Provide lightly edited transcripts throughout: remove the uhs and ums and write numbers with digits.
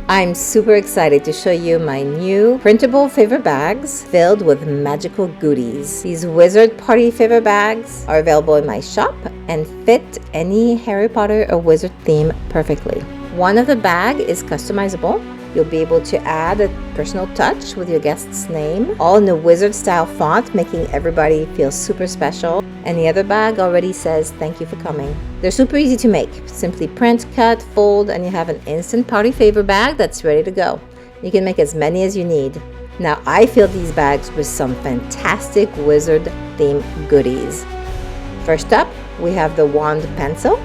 I'm super excited to show you my new printable favor bags filled with magical goodies. These wizard party favor bags are available in my shop and fit any Harry Potter or wizard theme perfectly. One of the bag is customizable. You'll be able to add a personal touch with your guest's name, all in the wizard style font, making everybody feel super special. And the other bag already says thank you for coming. They're super easy to make. Simply print, cut, fold, and you have an instant party favor bag that's ready to go. You can make as many as you need. Now I filled these bags with some fantastic wizard theme goodies. First up, we have the wand pencil.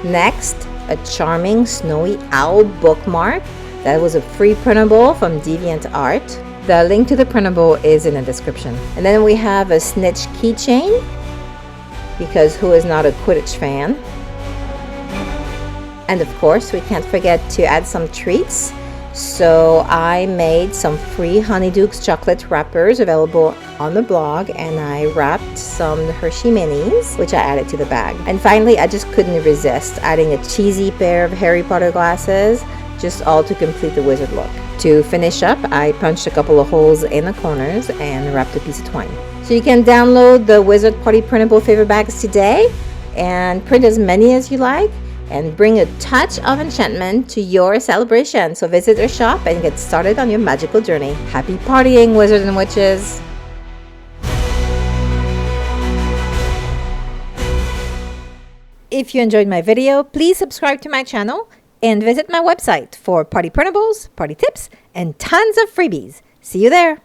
Next, a charming snowy owl bookmark. That was a free printable from DeviantArt. The link to the printable is in the description. And then we have a snitch keychain, because who is not a Quidditch fan? And of course, we can't forget to add some treats. So I made some free Honeydukes chocolate wrappers available on the blog, and I wrapped some Hershey minis, which I added to the bag. And finally, I just couldn't resist adding a cheesy pair of Harry Potter glasses, just all to complete the wizard look. To finish up, I punched a couple of holes in the corners and wrapped a piece of twine. So you can download the Wizard Party printable favor bags today and print as many as you like and bring a touch of enchantment to your celebration. So visit our shop and get started on your magical journey. Happy partying, wizards and witches! If you enjoyed my video, please subscribe to my channel and visit my website for party printables, party tips, and tons of freebies. See you there!